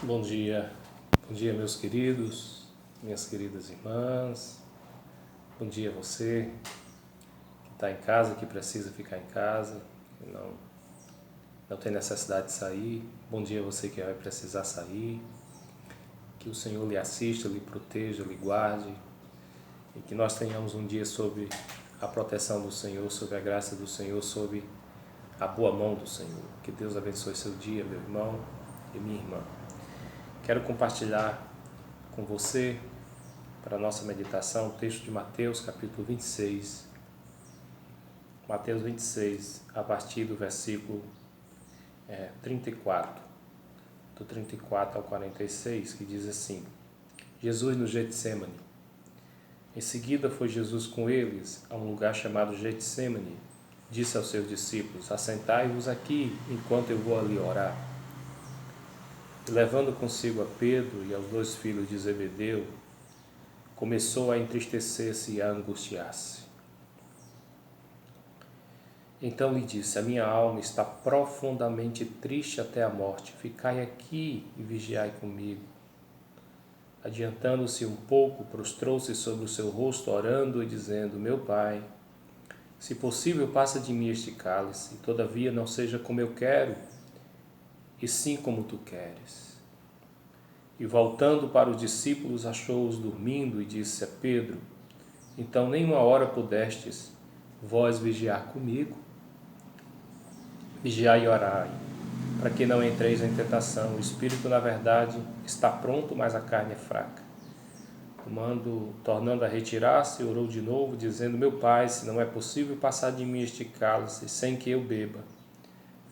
Bom dia meus queridos, minhas queridas irmãs, bom dia você que está em casa, que precisa ficar em casa, que não tem necessidade de sair, bom dia você que vai precisar sair, que o Senhor lhe assista, lhe proteja, lhe guarde e que nós tenhamos um dia sob a proteção do Senhor, sob a graça do Senhor, sob a boa mão do Senhor. Que Deus abençoe seu dia, meu irmão e minha irmã. Quero compartilhar com você, para a nossa meditação, o texto de Mateus, capítulo 26. Mateus 26, a partir do versículo 34, do 34 ao 46, que diz assim: Jesus no Getsemane. Em seguida foi Jesus com eles a um lugar chamado Getsemane. Disse aos seus discípulos: assentai-vos aqui, enquanto eu vou ali orar. E levando consigo a Pedro e aos 2 filhos de Zebedeu, começou a entristecer-se e a angustiar-se. Então lhe disse: a minha alma está profundamente triste até a morte. Ficai aqui e vigiai comigo. Adiantando-se um pouco, prostrou-se sobre o seu rosto, orando e dizendo: meu Pai, se possível, passa de mim este cálice, e todavia não seja como eu quero, e sim como tu queres. E voltando para os discípulos, achou-os dormindo e disse a Pedro: então nem uma hora pudestes vós vigiar comigo? Vigiai e orai, para que não entreis em tentação. O espírito, na verdade, está pronto, mas a carne é fraca. Tornando a retirar-se, orou de novo, dizendo: meu Pai, se não é possível passar de mim este cálice, sem que eu beba,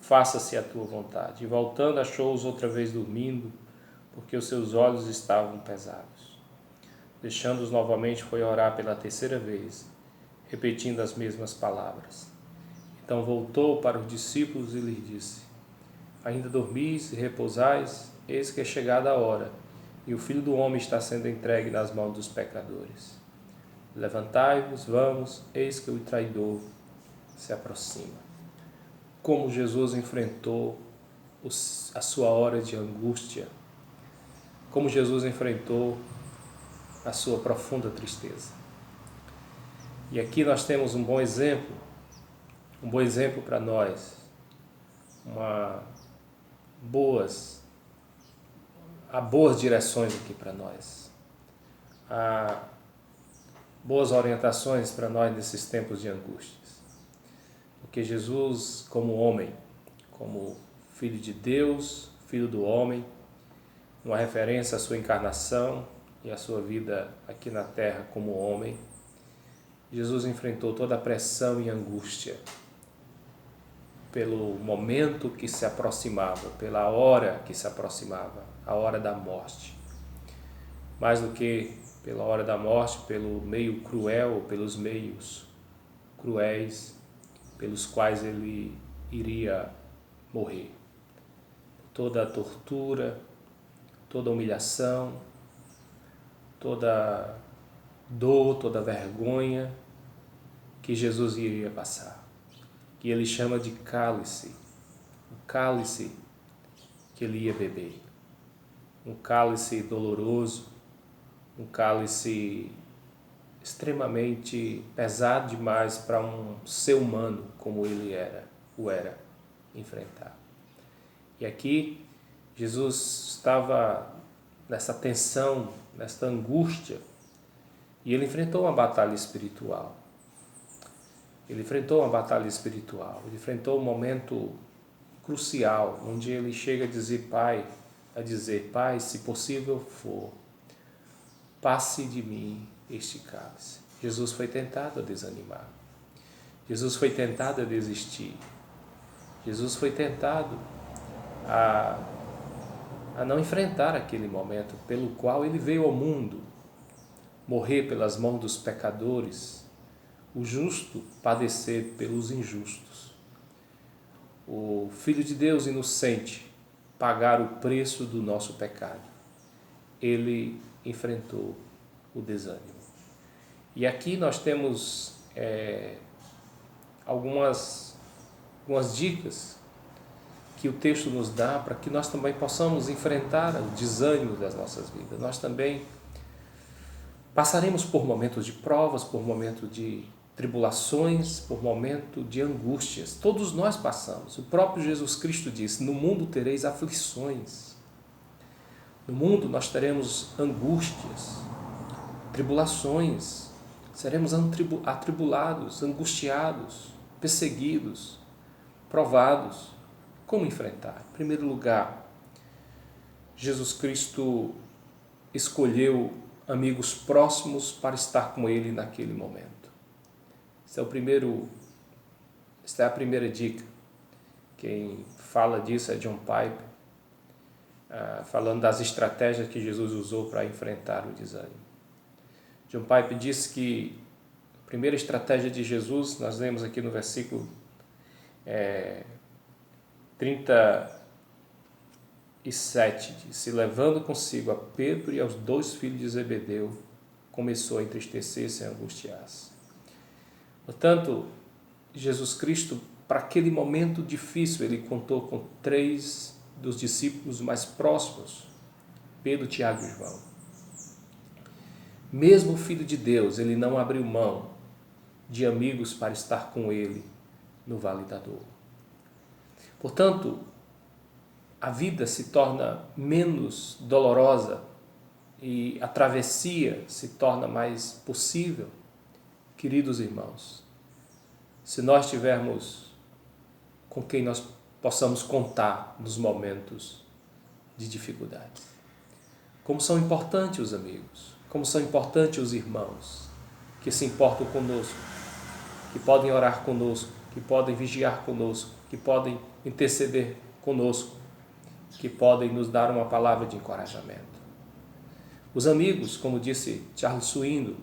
faça-se a tua vontade. E voltando, achou-os outra vez dormindo, porque os seus olhos estavam pesados. Deixando-os novamente, foi orar pela terceira vez, repetindo as mesmas palavras. Então voltou para os discípulos e lhes disse: ainda dormis e repousais? Eis que é chegada a hora, e o Filho do Homem está sendo entregue nas mãos dos pecadores. Levantai-vos, vamos, eis que o traidor se aproxima. Como Jesus enfrentou a sua hora de angústia, como Jesus enfrentou a sua profunda tristeza. E aqui nós temos um bom exemplo para nós, há boas direções aqui para nós, há boas orientações para nós nesses tempos de angústias. Porque Jesus, como homem, como Filho de Deus, Filho do homem, uma referência à sua encarnação e à sua vida aqui na terra como homem, Jesus enfrentou toda a pressão e angústia pelo momento que se aproximava, pela hora que se aproximava, a hora da morte. Mais do que pela hora da morte, pelo meio cruel, pelos meios cruéis pelos quais ele iria morrer. Toda a tortura, toda a humilhação, toda dor, toda vergonha que Jesus iria passar. Que ele chama de cálice, o cálice que ele ia beber. Um cálice doloroso, um cálice extremamente pesado demais para um ser humano como ele era enfrentar. E aqui Jesus estava nessa tensão, nessa angústia, e ele enfrentou uma batalha espiritual. Ele enfrentou um momento crucial, onde ele chega a dizer: Pai, se possível for, passe de mim este cálice. Jesus foi tentado a desanimar. Jesus foi tentado a desistir. Jesus foi tentado a não enfrentar aquele momento pelo qual ele veio ao mundo, morrer pelas mãos dos pecadores, o justo padecer pelos injustos. O Filho de Deus inocente pagar o preço do nosso pecado. Ele enfrentou o desânimo. E aqui nós temos algumas dicas que o texto nos dá para que nós também possamos enfrentar o desânimo das nossas vidas. Nós também passaremos por momentos de provas, por momentos de tribulações, por momentos de angústias. Todos nós passamos. O próprio Jesus Cristo disse: no mundo tereis aflições. No mundo nós teremos angústias, tribulações. Seremos atribulados, angustiados, perseguidos, provados. Como enfrentar? Em primeiro lugar, Jesus Cristo escolheu amigos próximos para estar com Ele naquele momento. Essa é a primeira dica. Quem fala disso é John Piper, falando das estratégias que Jesus usou para enfrentar o desânimo. John Piper diz que a primeira estratégia de Jesus, nós lemos aqui no versículo 37, diz: levando consigo a Pedro e aos 2 filhos de Zebedeu, começou a entristecer-se e a angustiar-se. Portanto, Jesus Cristo, para aquele momento difícil, ele contou com 3 dos discípulos mais próximos, Pedro, Tiago e João. Mesmo o Filho de Deus, ele não abriu mão de amigos para estar com ele no vale da dor. Portanto, a vida se torna menos dolorosa e a travessia se torna mais possível, queridos irmãos, se nós tivermos com quem nós possamos contar nos momentos de dificuldade. Como são importantes os amigos, como são importantes os irmãos que se importam conosco, que podem orar conosco, que podem vigiar conosco, que podem interceder conosco, que podem nos dar uma palavra de encorajamento. Os amigos, como disse Charles Swindoll,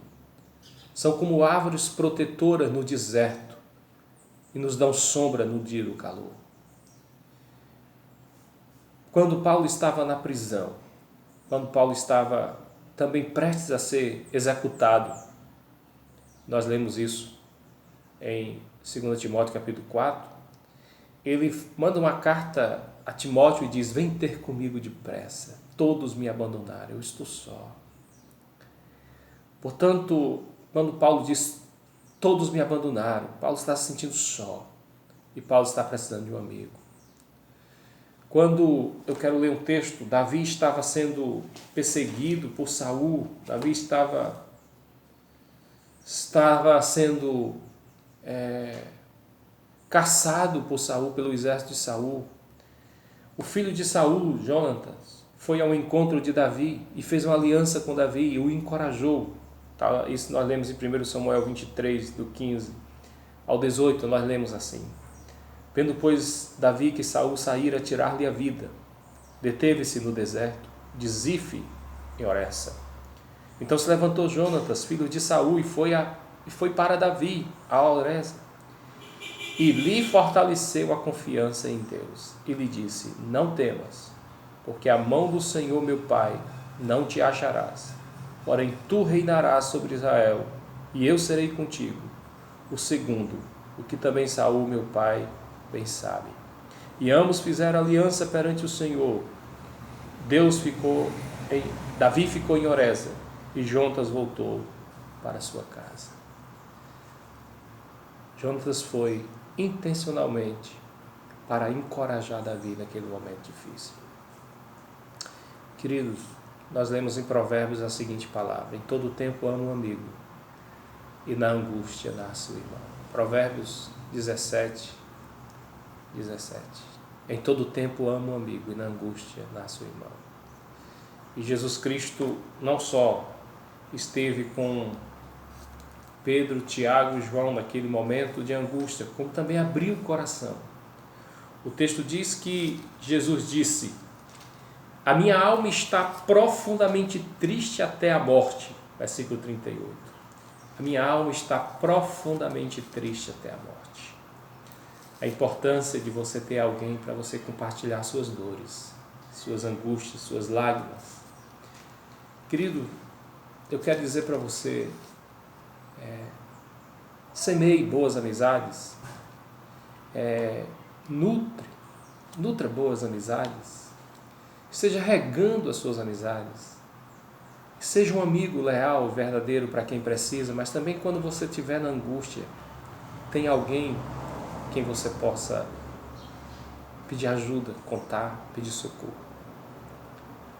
são como árvores protetoras no deserto e nos dão sombra no dia do calor. Quando Paulo estava na prisão, quando Paulo estava também prestes a ser executado, nós lemos isso em 2 Timóteo capítulo 4, ele manda uma carta a Timóteo e diz: vem ter comigo depressa, todos me abandonaram, eu estou só. Portanto, quando Paulo diz todos me abandonaram, Paulo está se sentindo só e Paulo está precisando de um amigo. Quando eu quero ler um texto, Davi estava sendo perseguido por Saul, Davi estava sendo caçado por Saul, pelo exército de Saul. O filho de Saul, Jonatas, foi ao encontro de Davi e fez uma aliança com Davi e o encorajou. Isso nós lemos em 1 Samuel 23, do 15 ao 18, nós lemos assim: vendo, pois, Davi que Saul saíra a tirar-lhe a vida, deteve-se no deserto de Zife, em Oressa. Então se levantou Jonatas, filho de Saul, e foi para Davi, a Oressa, e lhe fortaleceu a confiança em Deus. E lhe disse: não temas, porque a mão do Senhor meu Pai não te acharás. Porém tu reinarás sobre Israel, e eu serei contigo. O segundo, o que também Saul meu pai bem sabe. E ambos fizeram aliança perante o Senhor. Davi ficou em Oresa, e Jonatas voltou para sua casa. Jonatas foi intencionalmente para encorajar Davi naquele momento difícil. Queridos, nós lemos em Provérbios a seguinte palavra: em todo tempo ama um amigo, e na angústia nasce o irmão. Provérbios 17. Em todo tempo ama um amigo, e na angústia nasce o irmão. E Jesus Cristo não só esteve com Pedro, Tiago e João naquele momento de angústia, como também abriu o coração. O texto diz que Jesus disse: a minha alma está profundamente triste até a morte. Versículo 38. A minha alma está profundamente triste até a morte. A importância de você ter alguém para você compartilhar suas dores, suas angústias, suas lágrimas. Querido, eu quero dizer para você, semeie boas amizades, nutre nutra boas amizades, esteja regando as suas amizades, seja um amigo leal, verdadeiro para quem precisa, mas também quando você estiver na angústia, tem alguém quem você possa pedir ajuda, contar, pedir socorro.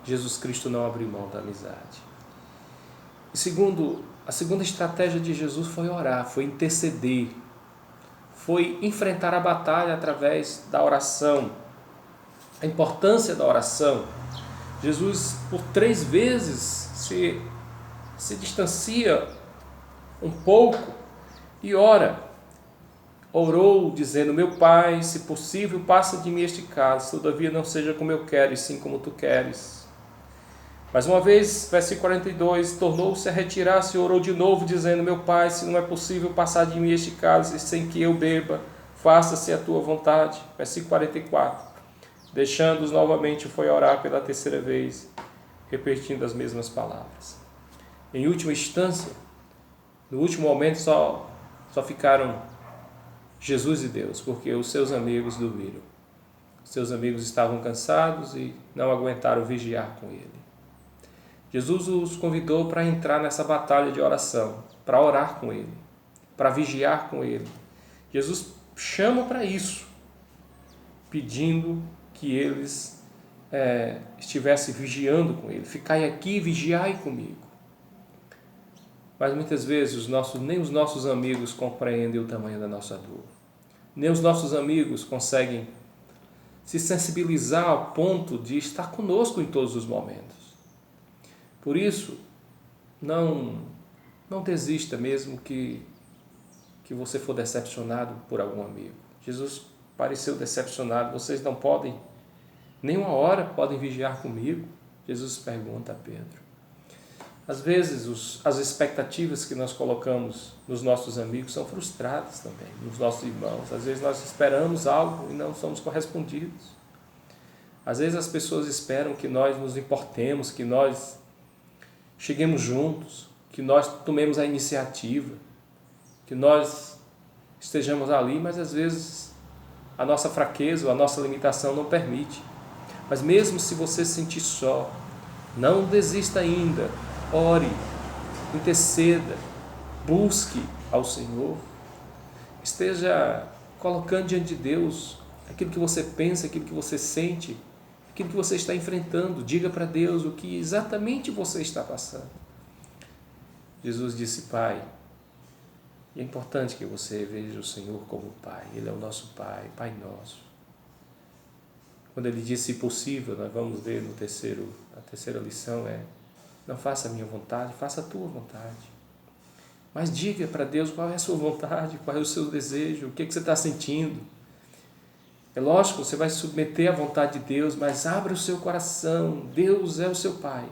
Jesus Cristo não abriu mão da amizade. E a segunda estratégia de Jesus foi orar, foi interceder, foi enfrentar a batalha através da oração. A importância da oração. Jesus, por 3 vezes, se distancia um pouco e ora. Orou, dizendo: meu Pai, se possível, passa de mim este cálice, todavia não seja como eu quero, e sim como tu queres. Mais uma vez, versículo 42, tornou-se a retirar-se e orou de novo, dizendo: meu Pai, se não é possível passar de mim este cálice sem que eu beba, faça-se a tua vontade. Versículo 44, deixando-os novamente, foi orar pela 3ª vez, repetindo as mesmas palavras. Em última instância, no último momento, só ficaram Jesus e Deus, porque os seus amigos dormiram. Seus amigos estavam cansados e não aguentaram vigiar com ele. Jesus os convidou para entrar nessa batalha de oração, para orar com ele, para vigiar com ele. Jesus chama para isso, pedindo que eles estivessem vigiando com ele. Ficai aqui e vigiai comigo. Mas muitas vezes nem os nossos amigos compreendem o tamanho da nossa dor. Nem os nossos amigos conseguem se sensibilizar ao ponto de estar conosco em todos os momentos. Por isso, não desista mesmo que você for decepcionado por algum amigo. Jesus pareceu decepcionado. Vocês não podem, nem uma hora podem vigiar comigo? Jesus pergunta a Pedro. Às vezes, as expectativas que nós colocamos nos nossos amigos são frustradas também, nos nossos irmãos. Às vezes nós esperamos algo e não somos correspondidos. Às vezes as pessoas esperam que nós nos importemos, que nós cheguemos juntos, que nós tomemos a iniciativa, que nós estejamos ali, mas às vezes a nossa fraqueza ou a nossa limitação não permite. Mas mesmo se você se sentir só, não desista ainda. Ore, interceda, busque ao Senhor, esteja colocando diante de Deus aquilo que você pensa, aquilo que você sente, aquilo que você está enfrentando. Diga para Deus o que exatamente você está passando. Jesus disse: Pai, e é importante que você veja o Senhor como Pai. Ele é o nosso Pai, Pai nosso. Quando ele disse: se possível, nós vamos ver a terceira lição não faça a minha vontade, faça a tua vontade. Mas diga para Deus qual é a sua vontade, qual é o seu desejo, o que você está sentindo. É lógico, você vai se submeter à vontade de Deus, mas abra o seu coração. Deus é o seu Pai.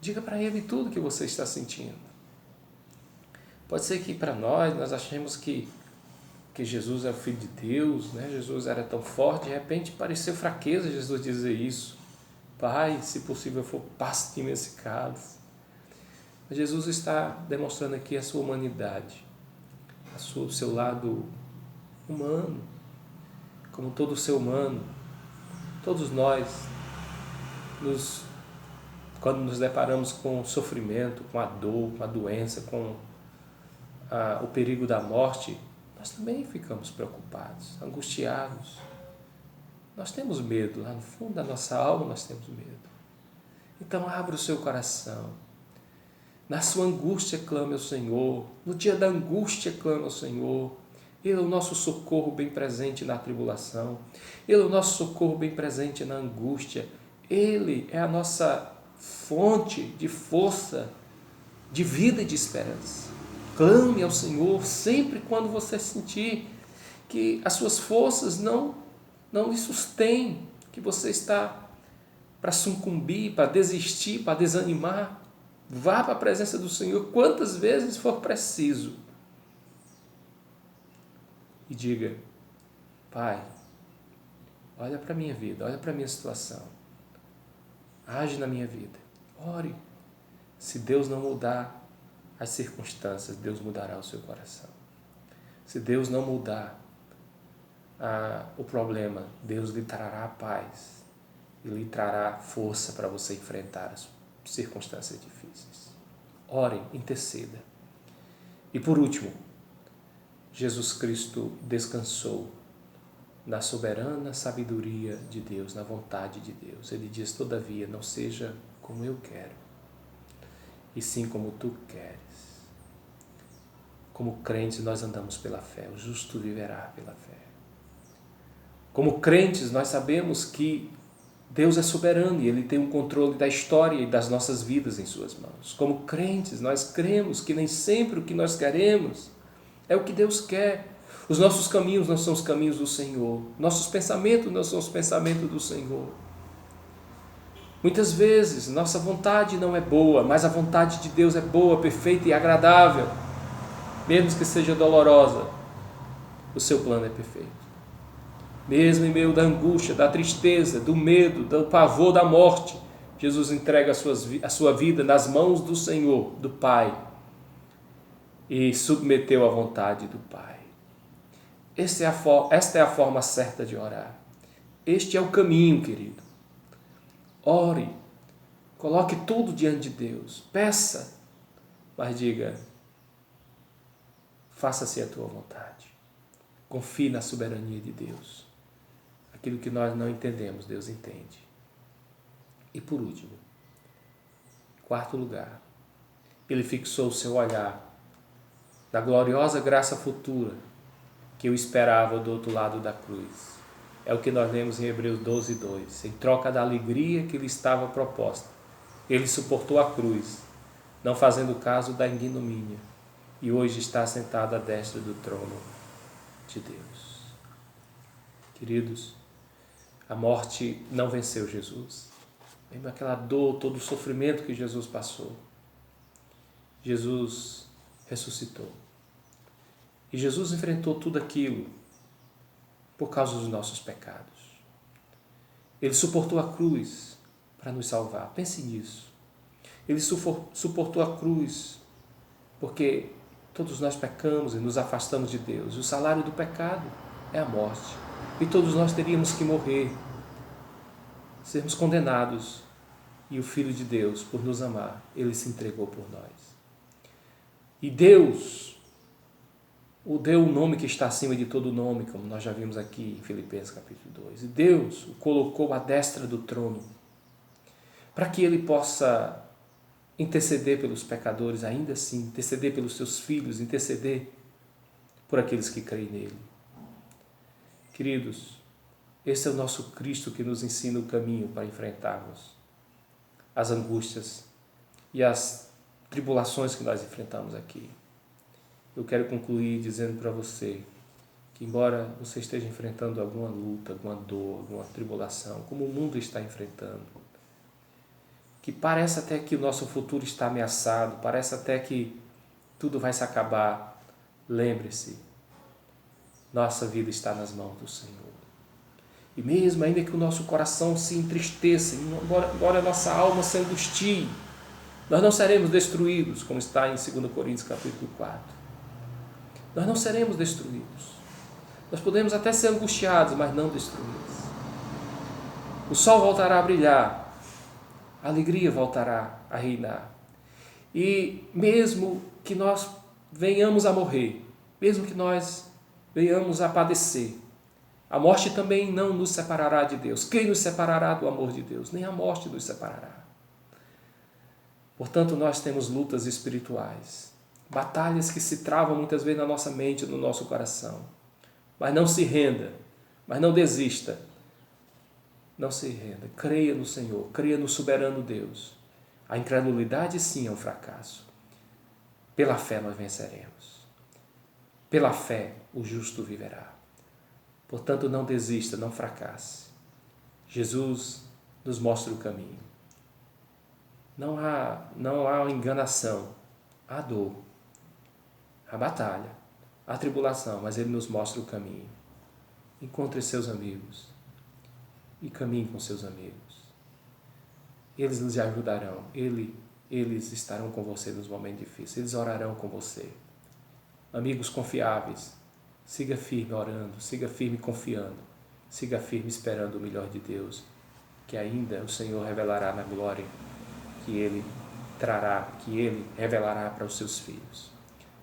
Diga para Ele tudo o que você está sentindo. Pode ser que para nós achemos que Jesus é o Filho de Deus, né? Jesus era tão forte, de repente pareceu fraqueza Jesus dizer isso. Pai, se possível for, passe de mim esse cálice. Mas Jesus está demonstrando aqui a sua humanidade, o seu lado humano, como todo ser humano. Todos nós, quando nos deparamos com o sofrimento, com a dor, com a doença, com o perigo da morte, nós também ficamos preocupados, angustiados. Nós temos medo, lá no fundo da nossa alma nós temos medo. Então abra o seu coração. Na sua angústia clame ao Senhor. No dia da angústia clame ao Senhor. Ele é o nosso socorro bem presente na tribulação. Ele é o nosso socorro bem presente na angústia. Ele é a nossa fonte de força, de vida e de esperança. Clame ao Senhor sempre quando você sentir que as suas forças não lhe sustém, que você está para sucumbir, para desistir, para desanimar. Vá para a presença do Senhor quantas vezes for preciso e diga: Pai, olha para a minha vida, olha para a minha situação, age na minha vida. Ore. Se Deus não mudar as circunstâncias, Deus mudará o seu coração. Se Deus não mudar o problema, Deus lhe trará paz e lhe trará força para você enfrentar as circunstâncias difíceis. Ore, interceda. E por último, Jesus Cristo descansou na soberana sabedoria de Deus, na vontade de Deus. Ele diz, todavia, não seja como eu quero, e sim como tu queres. Como crentes, nós andamos pela fé, o justo viverá pela fé. Como crentes, nós sabemos que Deus é soberano e Ele tem o controle da história e das nossas vidas em suas mãos. Como crentes, nós cremos que nem sempre o que nós queremos é o que Deus quer. Os nossos caminhos não são os caminhos do Senhor. Nossos pensamentos não são os pensamentos do Senhor. Muitas vezes, nossa vontade não é boa, mas a vontade de Deus é boa, perfeita e agradável. Mesmo que seja dolorosa, o seu plano é perfeito. Mesmo em meio da angústia, da tristeza, do medo, do pavor da morte, Jesus entrega a sua vida nas mãos do Senhor, do Pai, e submeteu à vontade do Pai. Esta é a forma certa de orar. Este é o caminho, querido. Ore, coloque tudo diante de Deus, peça, mas diga, faça-se a tua vontade. Confie na soberania de Deus. Aquilo que nós não entendemos, Deus entende. E por último, quarto lugar, Ele fixou o seu olhar na gloriosa graça futura que o esperava do outro lado da cruz. É o que nós lemos em Hebreus 12:2. Em troca da alegria que lhe estava proposta, Ele suportou a cruz, não fazendo caso da ignomínia, e hoje está sentado à destra do trono de Deus. Queridos, a morte não venceu Jesus. Mesmo aquela dor, todo o sofrimento que Jesus passou, Jesus ressuscitou. E Jesus enfrentou tudo aquilo por causa dos nossos pecados. Ele suportou a cruz para nos salvar. Pense nisso. Ele suportou a cruz porque todos nós pecamos e nos afastamos de Deus. O salário do pecado é a morte. E todos nós teríamos que morrer, sermos condenados. E o Filho de Deus, por nos amar, Ele se entregou por nós. E Deus o deu o nome que está acima de todo nome, como nós já vimos aqui em Filipenses capítulo 2. E Deus o colocou à destra do trono, para que Ele possa interceder pelos pecadores, ainda assim, interceder pelos seus filhos, interceder por aqueles que creem nele. Queridos, esse é o nosso Cristo que nos ensina o caminho para enfrentarmos as angústias e as tribulações que nós enfrentamos aqui. Eu quero concluir dizendo para você que, embora você esteja enfrentando alguma luta, alguma dor, alguma tribulação, como o mundo está enfrentando, que parece até que o nosso futuro está ameaçado, parece até que tudo vai se acabar, lembre-se, nossa vida está nas mãos do Senhor. E mesmo ainda que o nosso coração se entristeça, embora a nossa alma se angustie, nós não seremos destruídos, como está em 2 Coríntios capítulo 4. Nós não seremos destruídos. Nós podemos até ser angustiados, mas não destruídos. O sol voltará a brilhar, a alegria voltará a reinar. E mesmo que nós venhamos a morrer, mesmo que nós venhamos a padecer, a morte também não nos separará de Deus. Quem nos separará do amor de Deus? Nem a morte nos separará. Portanto, nós temos lutas espirituais, batalhas que se travam muitas vezes na nossa mente, no nosso coração. Mas não se renda, mas não desista. Não se renda. Creia no Senhor, creia no soberano Deus. A incredulidade sim é um fracasso. Pela fé nós venceremos. Pela fé o justo viverá. Portanto, não desista, não fracasse. Jesus nos mostra o caminho. Não há enganação, há dor, há batalha, há tribulação, mas Ele nos mostra o caminho. Encontre seus amigos e caminhe com seus amigos. Eles nos ajudarão, eles estarão com você nos momentos difíceis, eles orarão com você. Amigos confiáveis, Siga firme orando, siga firme confiando, siga firme esperando o melhor de Deus, que ainda o Senhor revelará na glória que Ele trará, que Ele revelará para os seus filhos.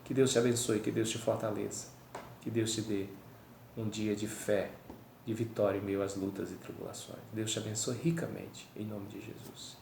Que Deus te abençoe, que Deus te fortaleça, que Deus te dê um dia de fé, de vitória em meio às lutas e tribulações. Deus te abençoe ricamente, em nome de Jesus.